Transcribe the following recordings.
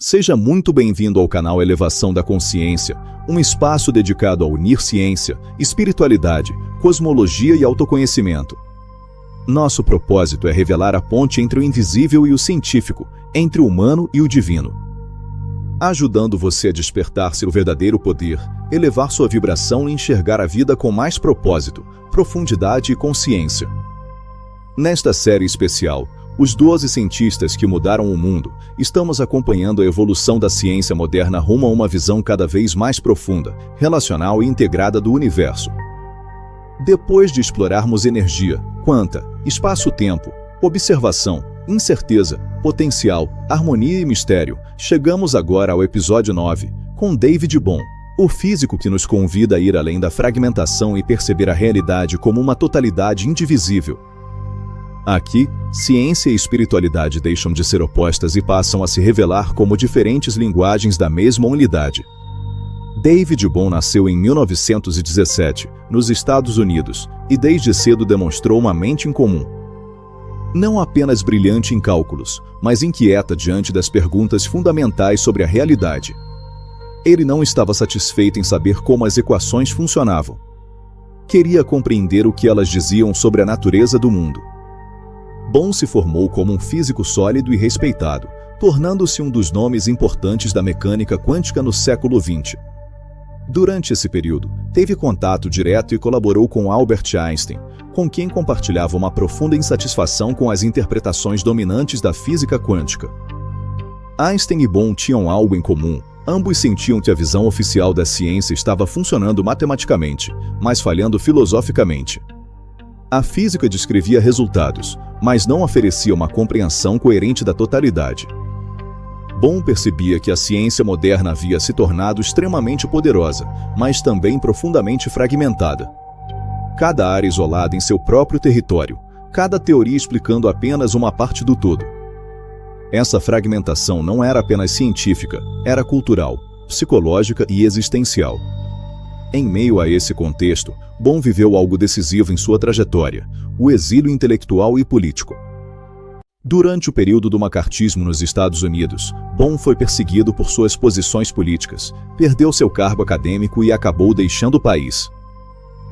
Seja muito bem-vindo ao canal Elevação da Consciência, um espaço dedicado a unir ciência, espiritualidade, cosmologia e autoconhecimento. Nosso propósito é revelar a ponte entre o invisível e o científico, entre o humano e o divino, ajudando você a despertar seu verdadeiro poder, elevar sua vibração e enxergar a vida com mais propósito, profundidade e consciência. Nesta série especial, Os 12 cientistas que mudaram o mundo, estamos acompanhando a evolução da ciência moderna rumo a uma visão cada vez mais profunda, relacional e integrada do universo. Depois de explorarmos energia, quanta, espaço-tempo, observação, incerteza, potencial, harmonia e mistério, chegamos agora ao episódio 9, com David Bohm, o físico que nos convida a ir além da fragmentação e perceber a realidade como uma totalidade indivisível. Aqui, ciência e espiritualidade deixam de ser opostas e passam a se revelar como diferentes linguagens da mesma unidade. David Bohm nasceu em 1917, nos Estados Unidos, e desde cedo demonstrou uma mente incomum. Não apenas brilhante em cálculos, mas inquieta diante das perguntas fundamentais sobre a realidade. Ele não estava satisfeito em saber como as equações funcionavam. Queria compreender o que elas diziam sobre a natureza do mundo. Bohm se formou como um físico sólido e respeitado, tornando-se um dos nomes importantes da mecânica quântica no século XX. Durante esse período, teve contato direto e colaborou com Albert Einstein, com quem compartilhava uma profunda insatisfação com as interpretações dominantes da física quântica. Einstein e Bohm tinham algo em comum. Ambos sentiam que a visão oficial da ciência estava funcionando matematicamente, mas falhando filosoficamente. A física descrevia resultados, mas não oferecia uma compreensão coerente da totalidade. Bohm percebia que a ciência moderna havia se tornado extremamente poderosa, mas também profundamente fragmentada. Cada área isolada em seu próprio território, cada teoria explicando apenas uma parte do todo. Essa fragmentação não era apenas científica, era cultural, psicológica e existencial. Em meio a esse contexto, Bohm viveu algo decisivo em sua trajetória, o exílio intelectual e político. Durante o período do macartismo nos Estados Unidos, Bohm foi perseguido por suas posições políticas, perdeu seu cargo acadêmico e acabou deixando o país.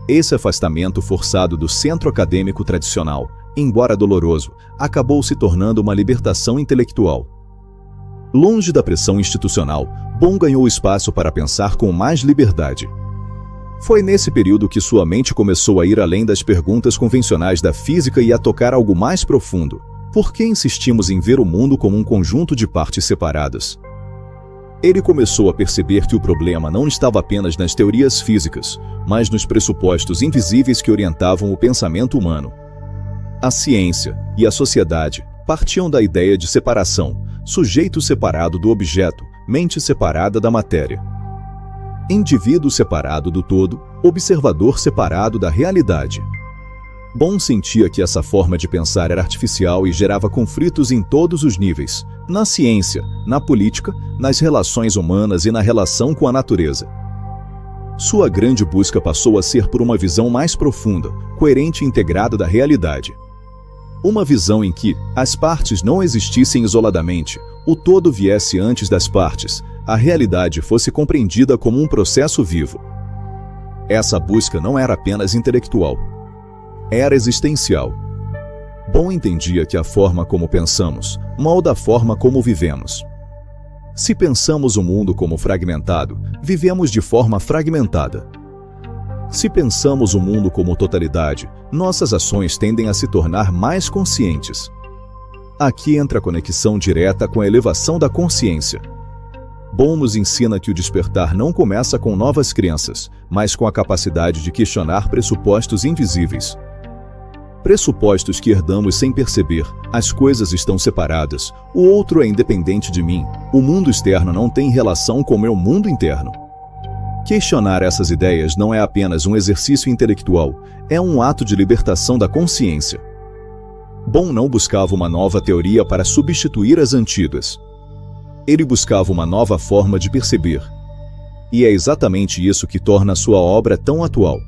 Esse afastamento forçado do centro acadêmico tradicional, embora doloroso, acabou se tornando uma libertação intelectual. Longe da pressão institucional, Bohm ganhou espaço para pensar com mais liberdade. Foi nesse período que sua mente começou a ir além das perguntas convencionais da física e a tocar algo mais profundo. Por que insistimos em ver o mundo como um conjunto de partes separadas? Ele começou a perceber que o problema não estava apenas nas teorias físicas, mas nos pressupostos invisíveis que orientavam o pensamento humano. A ciência e a sociedade partiam da ideia de separação, sujeito separado do objeto, mente separada da matéria. Indivíduo separado do todo, observador separado da realidade. Bohm sentia que essa forma de pensar era artificial e gerava conflitos em todos os níveis, na ciência, na política, nas relações humanas e na relação com a natureza. Sua grande busca passou a ser por uma visão mais profunda, coerente e integrada da realidade. Uma visão em que as partes não existissem isoladamente, o todo viesse antes das partes, a realidade fosse compreendida como um processo vivo. Essa busca não era apenas intelectual, era existencial. Bohm entendia que a forma como pensamos molda a forma como vivemos. Se pensamos o mundo como fragmentado, vivemos de forma fragmentada. Se pensamos o mundo como totalidade, nossas ações tendem a se tornar mais conscientes. Aqui entra a conexão direta com a elevação da consciência. Bohm nos ensina que o despertar não começa com novas crenças, mas com a capacidade de questionar pressupostos invisíveis. Pressupostos que herdamos sem perceber, as coisas estão separadas, o outro é independente de mim, o mundo externo não tem relação com o meu mundo interno. Questionar essas ideias não é apenas um exercício intelectual, é um ato de libertação da consciência. Bohm não buscava uma nova teoria para substituir as antigas. Ele buscava uma nova forma de perceber. E é exatamente isso que torna sua obra tão atual.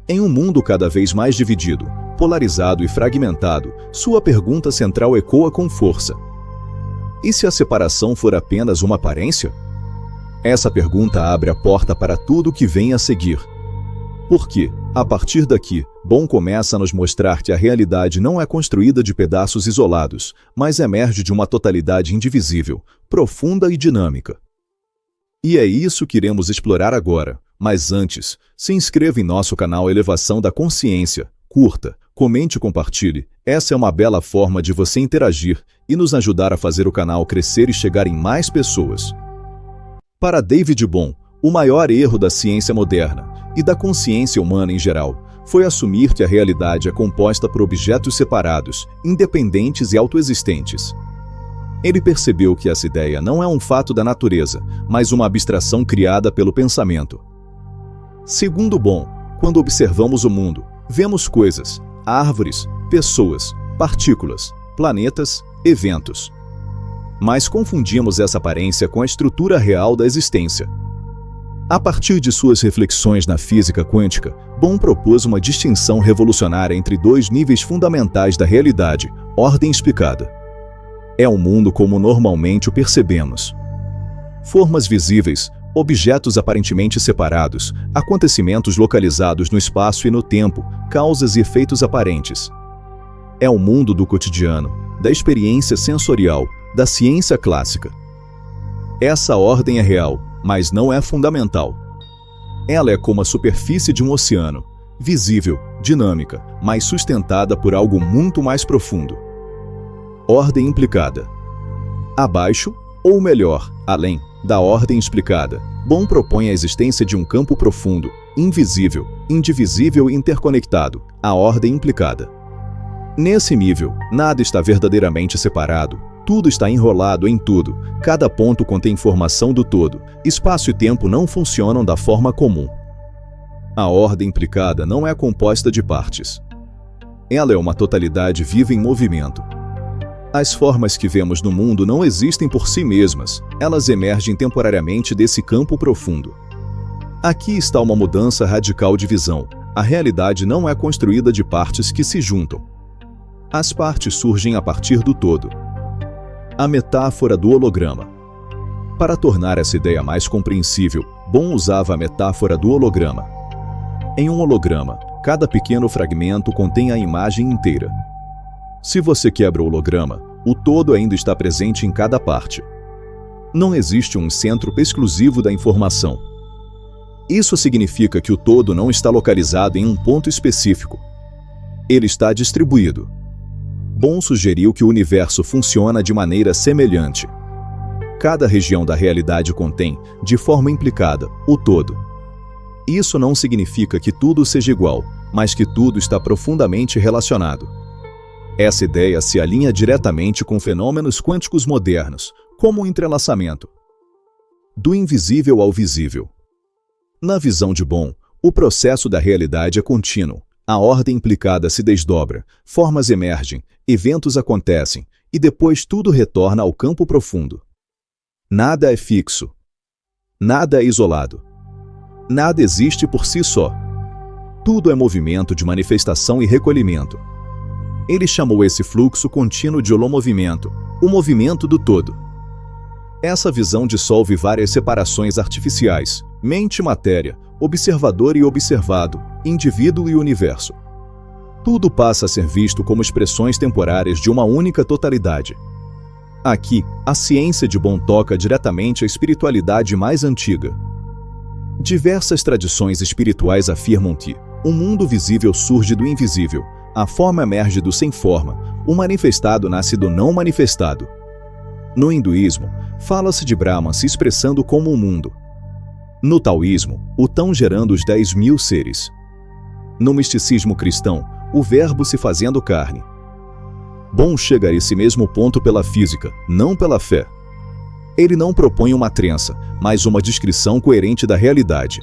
Em um mundo cada vez mais dividido, polarizado e fragmentado, sua pergunta central ecoa com força. E se a separação for apenas uma aparência? Essa pergunta abre a porta para tudo o que vem a seguir. Porque, a partir daqui, Bohm começa a nos mostrar que a realidade não é construída de pedaços isolados, mas emerge de uma totalidade indivisível, profunda e dinâmica. E é isso que iremos explorar agora. Mas antes, se inscreva em nosso canal Elevação da Consciência, curta, comente e compartilhe. Essa é uma bela forma de você interagir e nos ajudar a fazer o canal crescer e chegar em mais pessoas. Para David Bohm, o maior erro da ciência moderna e da consciência humana em geral foi assumir que a realidade é composta por objetos separados, independentes e autoexistentes. Ele percebeu que essa ideia não é um fato da natureza, mas uma abstração criada pelo pensamento. Segundo Bohm, quando observamos o mundo, vemos coisas, árvores, pessoas, partículas, planetas, eventos. Mas confundimos essa aparência com a estrutura real da existência. A partir de suas reflexões na física quântica, Bohm propôs uma distinção revolucionária entre dois níveis fundamentais da realidade, ordem explicada. É o mundo como normalmente o percebemos. Formas visíveis, objetos aparentemente separados, acontecimentos localizados no espaço e no tempo, causas e efeitos aparentes. É o mundo do cotidiano, da experiência sensorial, da ciência clássica. Essa ordem é real, mas não é fundamental. Ela é como a superfície de um oceano, visível, dinâmica, mas sustentada por algo muito mais profundo. Ordem implicada. Abaixo, ou melhor, além, da ordem explicada, Bohm propõe a existência de um campo profundo, invisível, indivisível e interconectado, a ordem implicada. Nesse nível, nada está verdadeiramente separado, tudo está enrolado em tudo, cada ponto contém informação do todo, espaço e tempo não funcionam da forma comum. A ordem implicada não é composta de partes. Ela é uma totalidade viva em movimento. As formas que vemos no mundo não existem por si mesmas, elas emergem temporariamente desse campo profundo. Aqui está uma mudança radical de visão. A realidade não é construída de partes que se juntam. As partes surgem a partir do todo. A metáfora do holograma. Para tornar essa ideia mais compreensível, Bohm usava a metáfora do holograma. Em um holograma, cada pequeno fragmento contém a imagem inteira. Se você quebra o holograma, o todo ainda está presente em cada parte. Não existe um centro exclusivo da informação. Isso significa que o todo não está localizado em um ponto específico. Ele está distribuído. Bohm sugeriu que o universo funciona de maneira semelhante. Cada região da realidade contém, de forma implicada, o todo. Isso não significa que tudo seja igual, mas que tudo está profundamente relacionado. Essa ideia se alinha diretamente com fenômenos quânticos modernos, como o entrelaçamento. Do invisível ao visível. Na visão de Bohm, o processo da realidade é contínuo. A ordem implicada se desdobra, formas emergem, eventos acontecem, e depois tudo retorna ao campo profundo. Nada é fixo. Nada é isolado. Nada existe por si só. Tudo é movimento de manifestação e recolhimento. Ele chamou esse fluxo contínuo de holomovimento, o movimento do todo. Essa visão dissolve várias separações artificiais, mente e matéria, observador e observado, indivíduo e universo. Tudo passa a ser visto como expressões temporárias de uma única totalidade. Aqui, a ciência de Bohm toca diretamente a espiritualidade mais antiga. Diversas tradições espirituais afirmam que o mundo visível surge do invisível, a forma emerge do sem forma, o manifestado nasce do não manifestado. No hinduísmo, fala-se de Brahman se expressando como o mundo. No taoísmo, o Tão gerando os 10.000 seres. No misticismo cristão, o Verbo se fazendo carne. Bohm chega a esse mesmo ponto pela física, não pela fé. Ele não propõe uma crença, mas uma descrição coerente da realidade.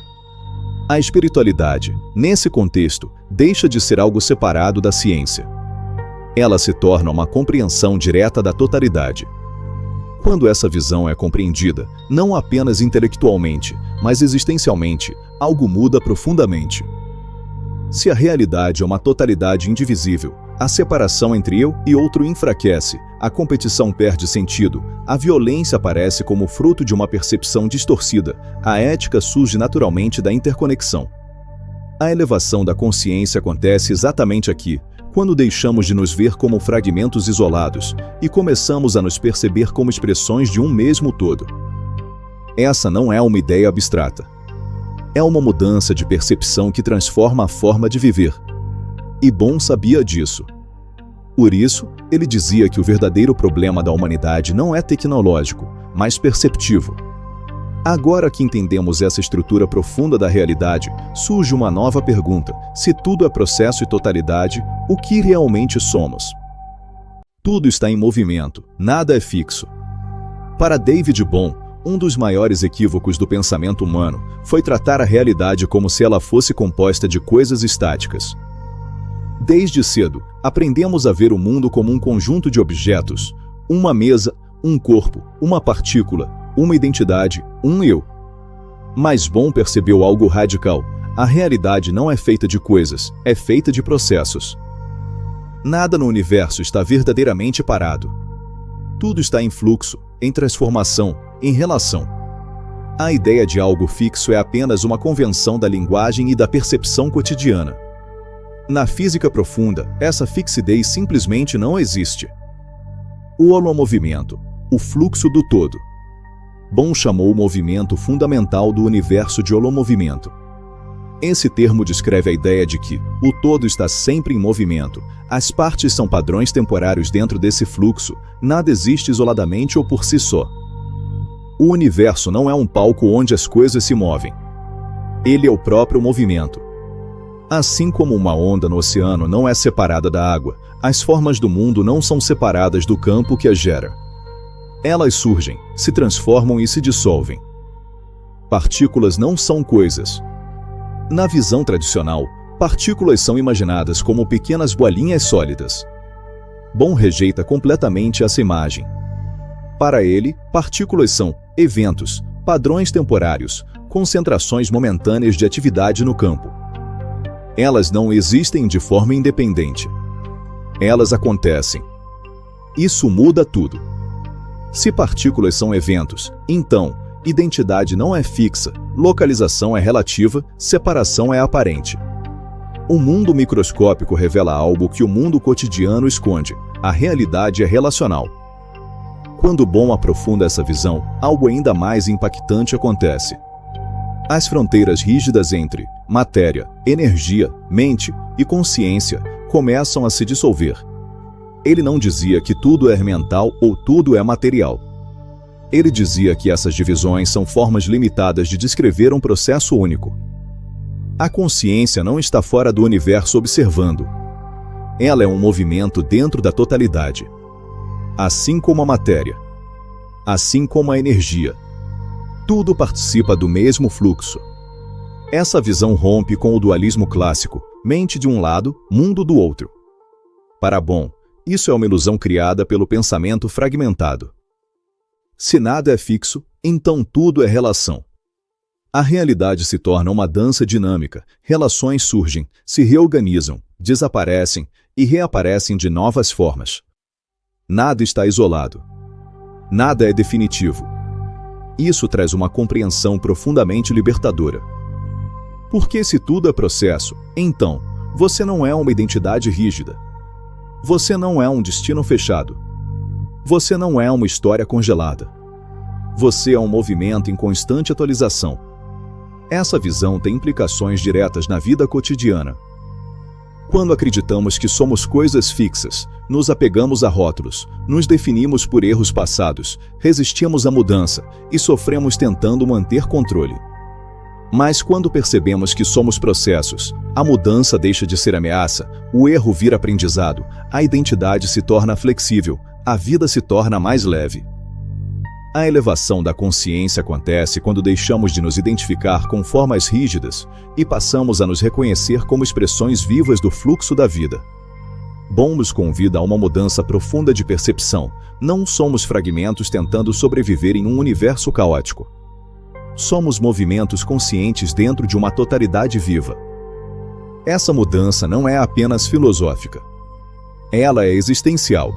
A espiritualidade, nesse contexto, deixa de ser algo separado da ciência. Ela se torna uma compreensão direta da totalidade. Quando essa visão é compreendida, não apenas intelectualmente, mas existencialmente, algo muda profundamente. Se a realidade é uma totalidade indivisível, A separação entre eu e outro enfraquece, a competição perde sentido, a violência aparece como fruto de uma percepção distorcida, a ética surge naturalmente da interconexão. A elevação da consciência acontece exatamente aqui, quando deixamos de nos ver como fragmentos isolados e começamos a nos perceber como expressões de um mesmo todo. Essa não é uma ideia abstrata. É uma mudança de percepção que transforma a forma de viver. E Bohm sabia disso. Por isso, ele dizia que o verdadeiro problema da humanidade não é tecnológico, mas perceptivo. Agora que entendemos essa estrutura profunda da realidade, surge uma nova pergunta: se tudo é processo e totalidade, o que realmente somos? Tudo está em movimento, nada é fixo. Para David Bohm, um dos maiores equívocos do pensamento humano foi tratar a realidade como se ela fosse composta de coisas estáticas. Desde cedo, aprendemos a ver o mundo como um conjunto de objetos, uma mesa, um corpo, uma partícula, uma identidade, um eu. Mas Bohm percebeu algo radical: a realidade não é feita de coisas, é feita de processos. Nada no universo está verdadeiramente parado. Tudo está em fluxo, em transformação, em relação. A ideia de algo fixo é apenas uma convenção da linguagem e da percepção cotidiana. Na física profunda, essa fixidez simplesmente não existe. O holomovimento, o fluxo do todo. Bohm chamou o movimento fundamental do universo de holomovimento. Esse termo descreve a ideia de que o todo está sempre em movimento, as partes são padrões temporários dentro desse fluxo, nada existe isoladamente ou por si só. O universo não é um palco onde as coisas se movem. Ele é o próprio movimento. Assim como uma onda no oceano não é separada da água, as formas do mundo não são separadas do campo que as gera. Elas surgem, se transformam e se dissolvem. Partículas não são coisas. Na visão tradicional, partículas são imaginadas como pequenas bolinhas sólidas. Bohm rejeita completamente essa imagem. Para ele, partículas são eventos, padrões temporários, concentrações momentâneas de atividade no campo. Elas não existem de forma independente. Elas acontecem. Isso muda tudo. Se partículas são eventos, então, identidade não é fixa, localização é relativa, separação é aparente. O mundo microscópico revela algo que o mundo cotidiano esconde: a realidade é relacional. Quando Bohm aprofunda essa visão, algo ainda mais impactante acontece. As fronteiras rígidas entre matéria, energia, mente e consciência começam a se dissolver. Ele não dizia que tudo é mental ou tudo é material. Ele dizia que essas divisões são formas limitadas de descrever um processo único. A consciência não está fora do universo observando. Ela é um movimento dentro da totalidade. Assim como a matéria. Assim como a energia. Tudo participa do mesmo fluxo. Essa visão rompe com o dualismo clássico, mente de um lado, mundo do outro. Para Bohm, isso é uma ilusão criada pelo pensamento fragmentado. Se nada é fixo, então tudo é relação. A realidade se torna uma dança dinâmica, relações surgem, se reorganizam, desaparecem e reaparecem de novas formas. Nada está isolado. Nada é definitivo. Isso traz uma compreensão profundamente libertadora. Porque se tudo é processo, então, você não é uma identidade rígida. Você não é um destino fechado. Você não é uma história congelada. Você é um movimento em constante atualização. Essa visão tem implicações diretas na vida cotidiana. Quando acreditamos que somos coisas fixas, nos apegamos a rótulos, nos definimos por erros passados, resistimos à mudança e sofremos tentando manter controle. Mas quando percebemos que somos processos, a mudança deixa de ser ameaça, o erro vira aprendizado, a identidade se torna flexível, a vida se torna mais leve. A elevação da consciência acontece quando deixamos de nos identificar com formas rígidas e passamos a nos reconhecer como expressões vivas do fluxo da vida. Bohm nos convida a uma mudança profunda de percepção. Não somos fragmentos tentando sobreviver em um universo caótico. Somos movimentos conscientes dentro de uma totalidade viva. Essa mudança não é apenas filosófica. Ela é existencial.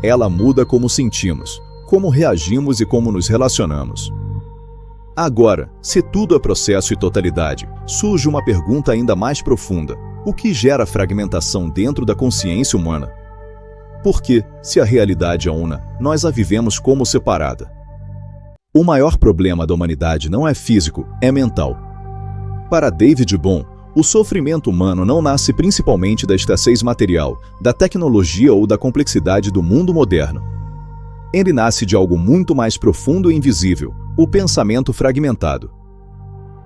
Ela muda como sentimos, como reagimos e como nos relacionamos. Agora, se tudo é processo e totalidade, surge uma pergunta ainda mais profunda. O que gera fragmentação dentro da consciência humana? Porque, se a realidade é una, nós a vivemos como separada. O maior problema da humanidade não é físico, é mental. Para David Bohm, o sofrimento humano não nasce principalmente da escassez material, da tecnologia ou da complexidade do mundo moderno. Ele nasce de algo muito mais profundo e invisível, o pensamento fragmentado.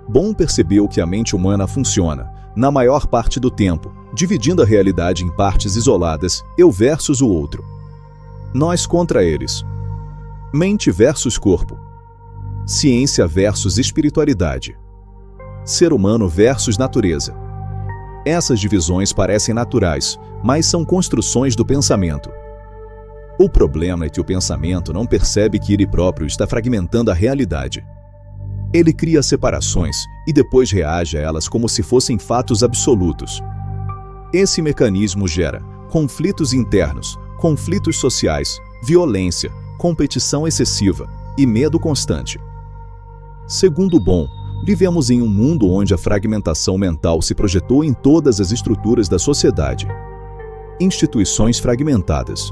Bohm percebeu que a mente humana funciona, na maior parte do tempo, dividindo a realidade em partes isoladas, eu versus o outro. Nós contra eles. Mente versus corpo. Ciência versus espiritualidade. Ser humano versus natureza. Essas divisões parecem naturais, mas são construções do pensamento. O problema é que o pensamento não percebe que ele próprio está fragmentando a realidade. Ele cria separações e depois reage a elas como se fossem fatos absolutos. Esse mecanismo gera conflitos internos, conflitos sociais, violência, competição excessiva e medo constante. Segundo Bohm, vivemos em um mundo onde a fragmentação mental se projetou em todas as estruturas da sociedade. Instituições fragmentadas.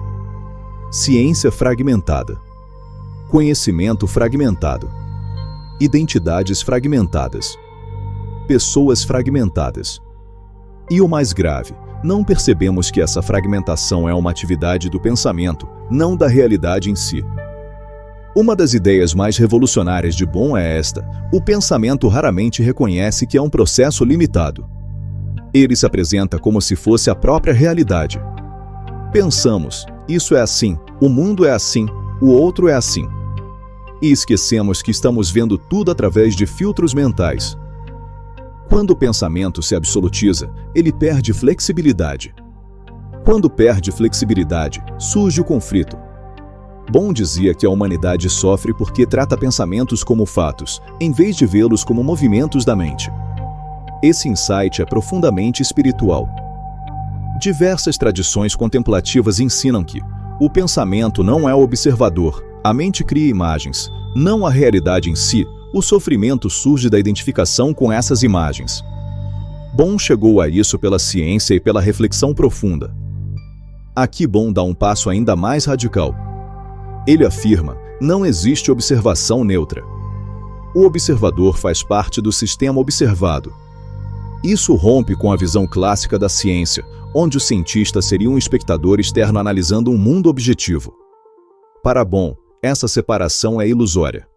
Ciência fragmentada. Conhecimento fragmentado. Identidades fragmentadas. Pessoas fragmentadas. E o mais grave, não percebemos que essa fragmentação é uma atividade do pensamento, não da realidade em si. Uma das ideias mais revolucionárias de Bohm é esta: o pensamento raramente reconhece que é um processo limitado. Ele se apresenta como se fosse a própria realidade. Pensamos, isso é assim, o mundo é assim, o outro é assim. E esquecemos que estamos vendo tudo através de filtros mentais. Quando o pensamento se absolutiza, ele perde flexibilidade. Quando perde flexibilidade, surge o conflito. Bohm dizia que a humanidade sofre porque trata pensamentos como fatos, em vez de vê-los como movimentos da mente. Esse insight é profundamente espiritual. Diversas tradições contemplativas ensinam que o pensamento não é observador, a mente cria imagens, não a realidade em si. O sofrimento surge da identificação com essas imagens. Bohm chegou a isso pela ciência e pela reflexão profunda. Aqui Bohm dá um passo ainda mais radical. Ele afirma, não existe observação neutra. O observador faz parte do sistema observado. Isso rompe com a visão clássica da ciência, onde o cientista seria um espectador externo analisando um mundo objetivo. Para Bohm, essa separação é ilusória.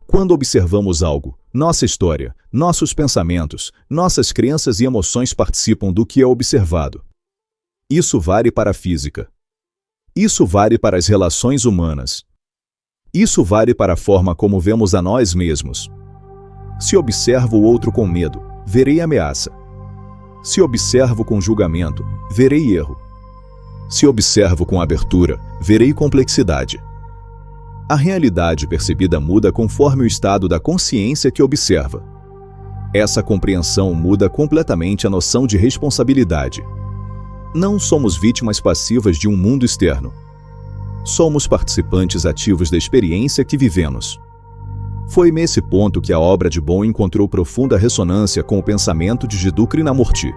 Quando observamos algo, nossa história, nossos pensamentos, nossas crenças e emoções participam do que é observado. Isso vale para a física. Isso vale para as relações humanas. Isso vale para a forma como vemos a nós mesmos. Se observo o outro com medo, verei ameaça. Se observo com julgamento, verei erro. Se observo com abertura, verei complexidade. A realidade percebida muda conforme o estado da consciência que observa. Essa compreensão muda completamente a noção de responsabilidade. Não somos vítimas passivas de um mundo externo. Somos participantes ativos da experiência que vivemos. Foi nesse ponto que a obra de Bohm encontrou profunda ressonância com o pensamento de Jiddu Krishnamurti.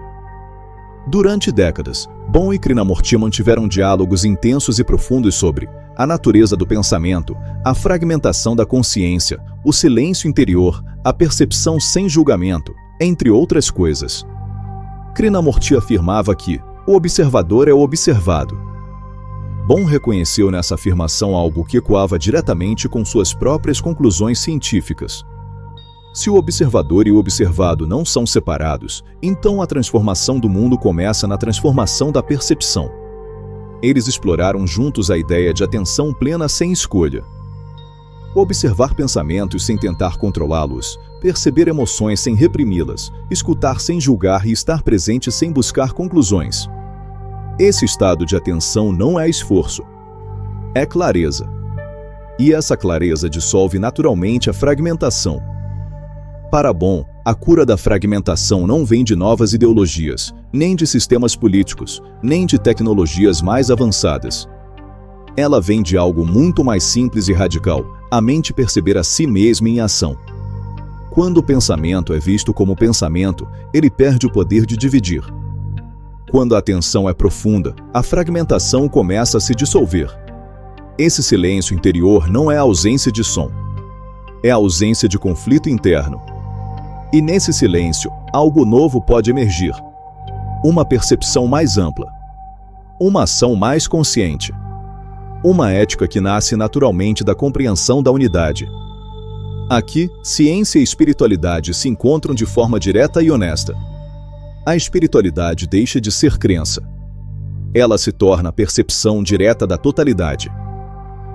Durante décadas, Bohm e Krishnamurti mantiveram diálogos intensos e profundos sobre a natureza do pensamento, a fragmentação da consciência, o silêncio interior, a percepção sem julgamento, entre outras coisas. Krishnamurti afirmava que o observador é o observado. Bohm reconheceu nessa afirmação algo que ecoava diretamente com suas próprias conclusões científicas. Se o observador e o observado não são separados, então a transformação do mundo começa na transformação da percepção. Eles exploraram juntos a ideia de atenção plena sem escolha. Observar pensamentos sem tentar controlá-los, perceber emoções sem reprimi-las, escutar sem julgar e estar presente sem buscar conclusões. Esse estado de atenção não é esforço, é clareza. E essa clareza dissolve naturalmente a fragmentação. Para Bohm, A cura da fragmentação não vem de novas ideologias, nem de sistemas políticos, nem de tecnologias mais avançadas. Ela vem de algo muito mais simples e radical: a mente perceber a si mesma em ação. Quando o pensamento é visto como pensamento, ele perde o poder de dividir. Quando a atenção é profunda, a fragmentação começa a se dissolver. Esse silêncio interior não é a ausência de som, é a ausência de conflito interno. E nesse silêncio, algo novo pode emergir. Uma percepção mais ampla. Uma ação mais consciente. Uma ética que nasce naturalmente da compreensão da unidade. Aqui, ciência e espiritualidade se encontram de forma direta e honesta. A espiritualidade deixa de ser crença. Ela se torna a percepção direta da totalidade.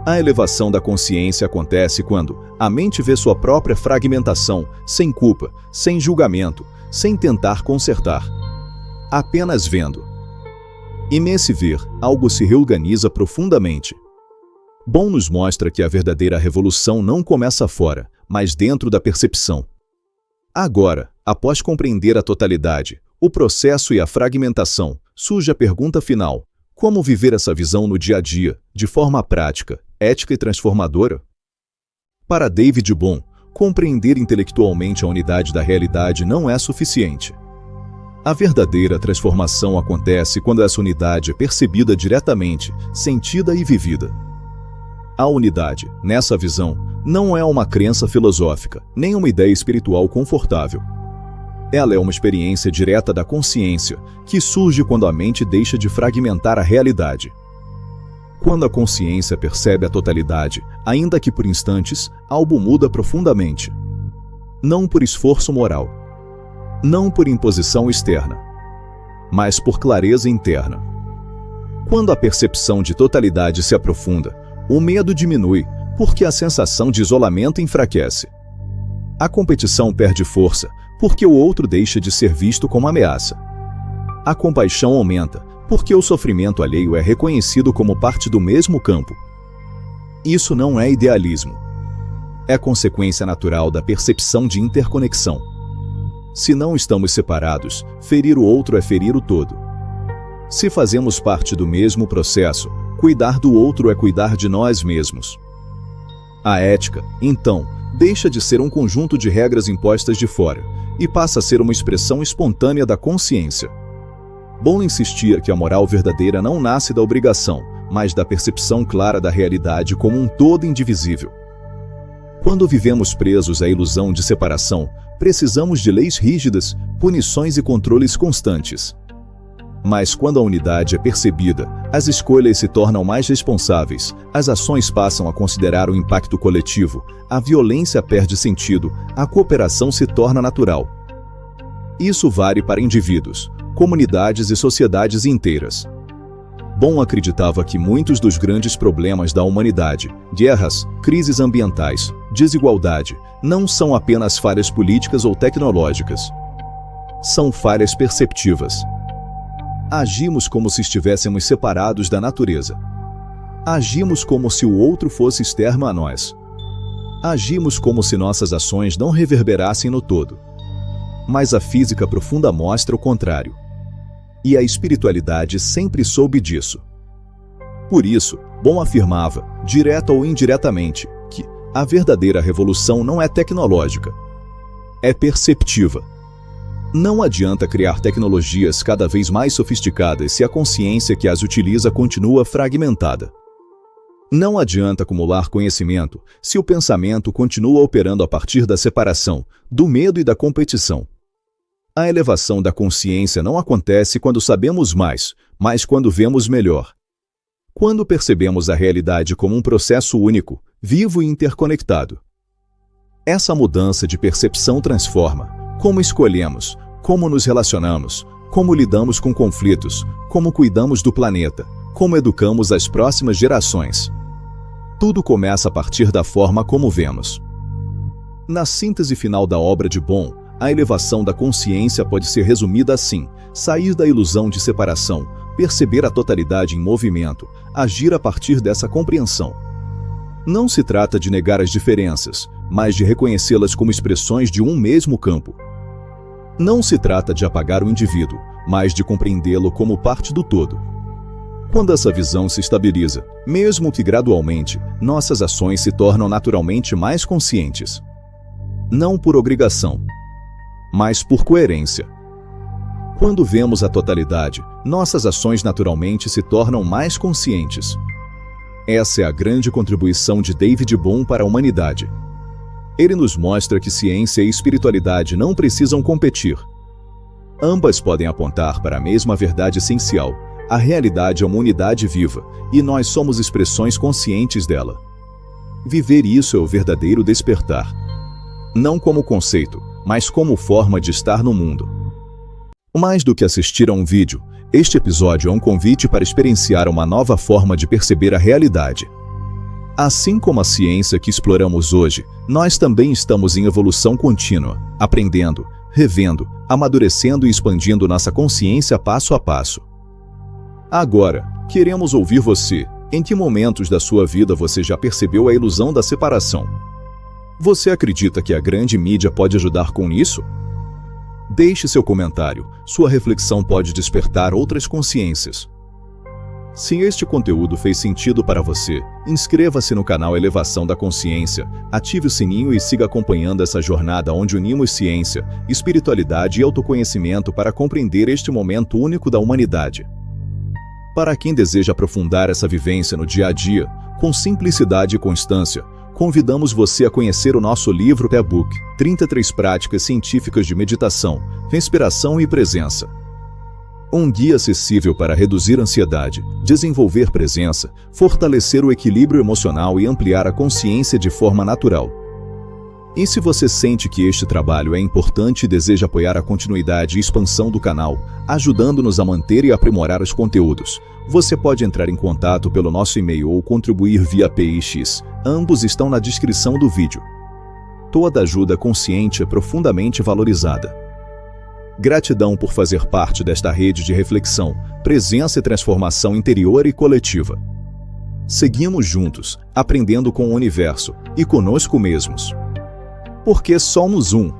A elevação da consciência acontece quando a mente vê sua própria fragmentação, sem culpa, sem julgamento, sem tentar consertar. Apenas vendo. E nesse ver, algo se reorganiza profundamente. Bohm nos mostra que a verdadeira revolução não começa fora, mas dentro da percepção. Agora, após compreender a totalidade, o processo e a fragmentação, surge a pergunta final: como viver essa visão no dia a dia, de forma prática, ética e transformadora? Para David Bohm, compreender intelectualmente a unidade da realidade não é suficiente. A verdadeira transformação acontece quando essa unidade é percebida diretamente, sentida e vivida. A unidade, nessa visão, não é uma crença filosófica, nem uma ideia espiritual confortável. Ela é uma experiência direta da consciência, que surge quando a mente deixa de fragmentar a realidade. Quando a consciência percebe a totalidade, ainda que por instantes, algo muda profundamente. Não por esforço moral, não por imposição externa, mas por clareza interna. Quando a percepção de totalidade se aprofunda, o medo diminui, porque a sensação de isolamento enfraquece. A competição perde força, porque o outro deixa de ser visto como ameaça. A compaixão aumenta, porque o sofrimento alheio é reconhecido como parte do mesmo campo. Isso não é idealismo. É consequência natural da percepção de interconexão. Se não estamos separados, ferir o outro é ferir o todo. Se fazemos parte do mesmo processo, cuidar do outro é cuidar de nós mesmos. A ética, então, deixa de ser um conjunto de regras impostas de fora e passa a ser uma expressão espontânea da consciência. Bohm insistia que a moral verdadeira não nasce da obrigação, mas da percepção clara da realidade como um todo indivisível. Quando vivemos presos à ilusão de separação, precisamos de leis rígidas, punições e controles constantes. Mas quando a unidade é percebida, as escolhas se tornam mais responsáveis, as ações passam a considerar o impacto coletivo, a violência perde sentido, a cooperação se torna natural. Isso vale para indivíduos, comunidades e sociedades inteiras. Bohm acreditava que muitos dos grandes problemas da humanidade, guerras, crises ambientais, desigualdade, não são apenas falhas políticas ou tecnológicas. São falhas perceptivas. Agimos como se estivéssemos separados da natureza. Agimos como se o outro fosse externo a nós. Agimos como se nossas ações não reverberassem no todo. Mas a física profunda mostra o contrário. E a espiritualidade sempre soube disso. Por isso, Bohm afirmava, direta ou indiretamente, que a verdadeira revolução não é tecnológica. É perceptiva. Não adianta criar tecnologias cada vez mais sofisticadas se a consciência que as utiliza continua fragmentada. Não adianta acumular conhecimento se o pensamento continua operando a partir da separação, do medo e da competição. A elevação da consciência não acontece quando sabemos mais, mas quando vemos melhor. Quando percebemos a realidade como um processo único, vivo e interconectado. Essa mudança de percepção transforma como escolhemos, como nos relacionamos, como lidamos com conflitos, como cuidamos do planeta, como educamos as próximas gerações. Tudo começa a partir da forma como vemos. Na síntese final da obra de Bohm, a elevação da consciência pode ser resumida assim: sair da ilusão de separação, perceber a totalidade em movimento, agir a partir dessa compreensão. Não se trata de negar as diferenças, mas de reconhecê-las como expressões de um mesmo campo. Não se trata de apagar o indivíduo, mas de compreendê-lo como parte do todo. Quando essa visão se estabiliza, mesmo que gradualmente, nossas ações se tornam naturalmente mais conscientes. Não por obrigação, mas por coerência. Quando vemos a totalidade, nossas ações naturalmente se tornam mais conscientes. Essa é a grande contribuição de David Bohm para a humanidade. Ele nos mostra que ciência e espiritualidade não precisam competir. Ambas podem apontar para a mesma verdade essencial. A realidade é uma unidade viva, e nós somos expressões conscientes dela. Viver isso é o verdadeiro despertar. Não como conceito, mas como forma de estar no mundo. Mais do que assistir a um vídeo, este episódio é um convite para experienciar uma nova forma de perceber a realidade. Assim como a ciência que exploramos hoje, nós também estamos em evolução contínua, aprendendo, revendo, amadurecendo e expandindo nossa consciência passo a passo. Agora, queremos ouvir você. Em que momentos da sua vida você já percebeu a ilusão da separação? Você acredita que a grande mídia pode ajudar com isso? Deixe seu comentário. Sua reflexão pode despertar outras consciências. Se este conteúdo fez sentido para você, inscreva-se no canal Elevação da Consciência, ative o sininho e siga acompanhando essa jornada onde unimos ciência, espiritualidade e autoconhecimento para compreender este momento único da humanidade. Para quem deseja aprofundar essa vivência no dia a dia, com simplicidade e constância, convidamos você a conhecer o nosso livro e-book 33 Práticas Científicas de Meditação, Respiração e Presença. Um guia acessível para reduzir a ansiedade, desenvolver presença, fortalecer o equilíbrio emocional e ampliar a consciência de forma natural. E se você sente que este trabalho é importante e deseja apoiar a continuidade e expansão do canal, ajudando-nos a manter e aprimorar os conteúdos, você pode entrar em contato pelo nosso e-mail ou contribuir via PX. Ambos estão na descrição do vídeo. Toda ajuda consciente é profundamente valorizada. Gratidão por fazer parte desta rede de reflexão, presença e transformação interior e coletiva. Seguimos juntos, aprendendo com o universo e conosco mesmos. Porque somos um.